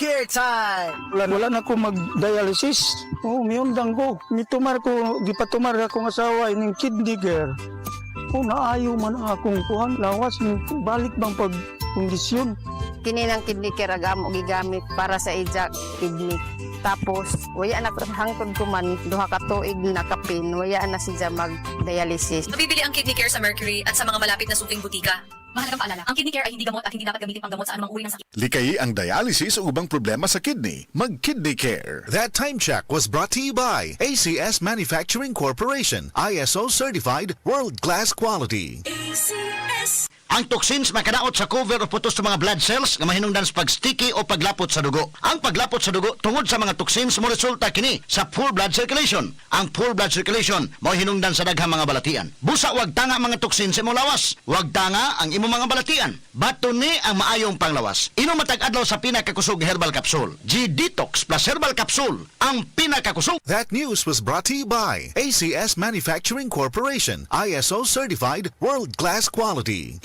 Care time. Wala na ko mag-dialysis. Miundang ko. Mitumar ko, gipatumar akong asawa ining kidney care. Naayo man ang akong kuhan. Lawas, balik bang pagkondisyon. Kini ng kidney care agam og gigamit para sa ija kidney. Tapos waya na hangtod ko man duha ka tuig na kapin, waya na siya mag-dialysis. Mabibili ang Kidney Care sa Mercury at sa mga malapit na suking butika. Mahalagang paalala, ang Kidney Care ay hindi gamot at hindi dapat gamitin panggamot sa anumang uri ng sakit. Likay ang dialysis o ubang problema sa kidney. Mag-Kidney Care. That time check was brought to you by ACS Manufacturing Corporation. ISO certified, world-class quality. Ang toxins makadaot sa cover o putos sa mga blood cells nga mahinungdan sa pag-sticky o paglapot sa dugo. Ang paglapot sa dugo tungod sa mga toxins mo resulta kini sa poor blood circulation. Ang poor blood circulation mo hinungdan sa daghang mga balatian. Busa wag tanga mga toxins sa imong lawas. Wag tanga ang imong mga balatian. Bato ni ang maayong panglawas. Inom matag adlaw sa pinakakusog herbal capsule. G-Detox plus herbal capsule ang pinakakusog. That news was brought to you by ACS Manufacturing Corporation. ISO certified, world-class quality.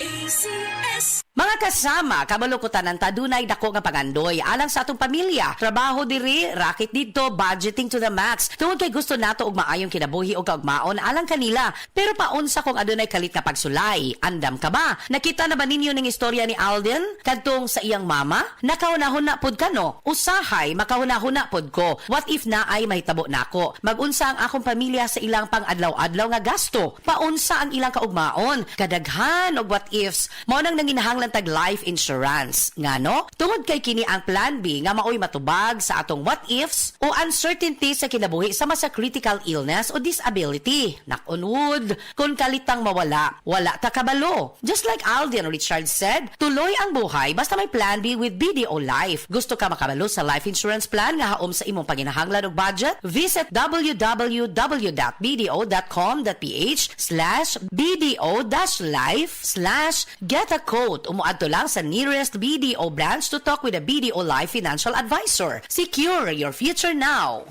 Mga kasama, kabalukutan ng tadunay dako nga pagandoy alang sa atong pamilya. Trabaho diri, racket dito, budgeting to the max. Tungod kay gusto nato og maayong kinabuhi o kaugmaon alang kanila. Pero paunsa kung adunay kalit na pagsulay. Andam ka ba? Nakita na ba ninyo ning istorya ni Alden kadtong sa iyang mama? Nakahuna-huna pod ka no? Usahay makahuna-huna pod ko. What if na ay mahitabo nako? Magunsa ang akong pamilya sa ilang pang-adlaw-adlaw nga gasto? Paunsa ang ilang kaugmaon? Kadaghan og what ifs. Mao nang nanginahanglan tag life insurance. Ngano? Tungod kay kini ang plan B nga maoy matubag sa atong what ifs o uncertainty sa kinabuhi sama sa critical illness o disability. Nakunod, kung kalitang mawala, wala ta kabalo. Just like Alden Richard said, tuloy ang buhay basta may plan B with BDO Life. Gusto ka makabalo sa life insurance plan nga haom sa imong panginahanglan og budget? Visit www.bdo.com.ph/bdo-life/get a quote. Umuadto lang sa nearest BDO branch to talk with a BDO Life financial advisor. Secure your future now.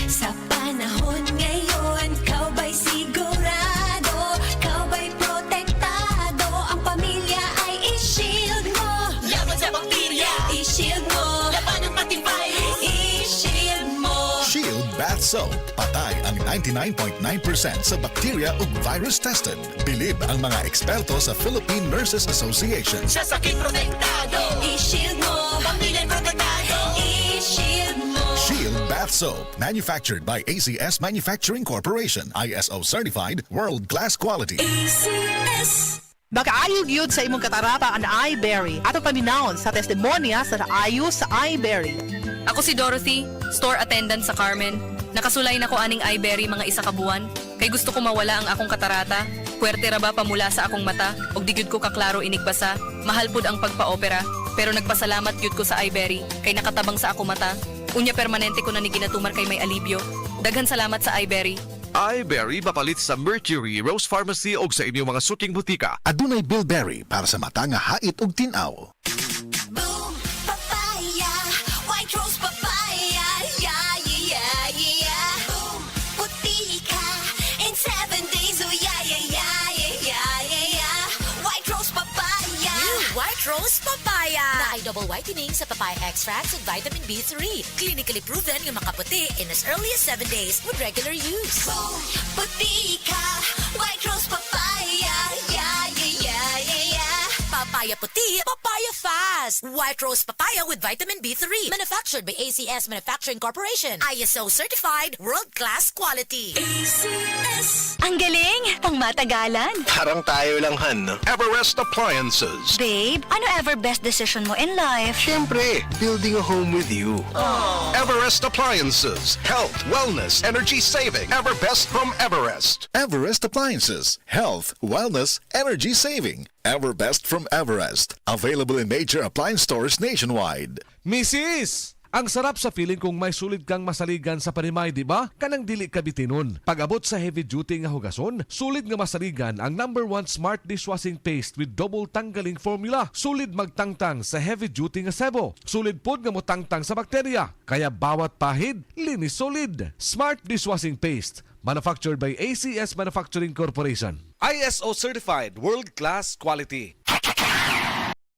Sa panahon ngayon, kau ba'y sigurado? Kau ba'y protektado? Ang pamilya ay i-shield mo. Laban sa bakterya, i-shield mo. Laban ng pati virus, i-shield mo. Shield Bath Soap. Patay ang 99.9% sa bacteria ug virus tested. Bilib ang mga eksperto sa Philippine Nurses Association. Sa sakit protektado, i-shield mo. Pamilya protektado, i-shield mo. Shield Bath Soap. Manufactured by ACS Manufacturing Corporation. ISO certified, world-class quality. ACS. Makaayog yun sa imong katarata ang iBerry. Ato paminahon sa testimonya sa naayo sa iBerry. Ako si Dorothy, store attendant sa Carmen. Nakasulay na ko aning iBerry mga isa ka buwan. Kay gusto ko mawala ang akong katarata. Puwerte ra ba pamula sa akong mata? Og di gyud ko kaklaro inigbasa. Mahal pud ang pagpa-opera. Pero nagpasalamat gyud ko sa iBerry. Kay nakatabang sa akong mata. Unya permanente ko na ni ginatumar kay may alibyo. Daghan salamat sa iBerry. iBerry mapalit sa Mercury, Rose Pharmacy o sa inyong mga suking butika. Adunay Bilberry para sa mata nga hait ug tinaw. Boom, papaya, white rose papaya, yeah, yeah, yeah. Boom, puti ka in 7 days, oh yeah, yeah, yeah, yeah, yeah, yeah. White rose papaya. New White Rose Papaya na ay double whitening sa papaya extracts with vitamin B3. Clinically proven nga makaputi in as early as 7 days with regular use. Boom, puti ka, white rose papaya, yeah, yeah, yeah, yeah, yeah. Papaya puti, papaya fast. White Rose Papaya with vitamin B3. Manufactured by ACS Manufacturing Corporation. ISO certified, world-class quality. ACS. Ang galing! Pang matagalan. Parang tayo lang, Han. Everest Appliances. Babe, ano ever best decision mo in life? Siyempre, building a home with you. Everest Appliances. Health, wellness, energy saving. Ever best from Everest. Everest Appliances. Health, wellness, energy saving. Everbest from Everest. Available in major appliance stores nationwide. Mrs. Ang sarap sa feeling kung may sulit kang masaligan sa panimay, di ba? Kanang dili ka bitinon. Pag-abot sa heavy duty nga hugason, sulit nga masaligan ang #1 smart dishwashing paste with double tanggaling formula. Sulit magtangtang sa heavy duty nga sebo. Sulit pod nga motangtang sa bakterya. Kaya bawat pahid, linis solid. Smart dishwashing paste. Manufactured by ACS Manufacturing Corporation. ISO certified, world-class quality.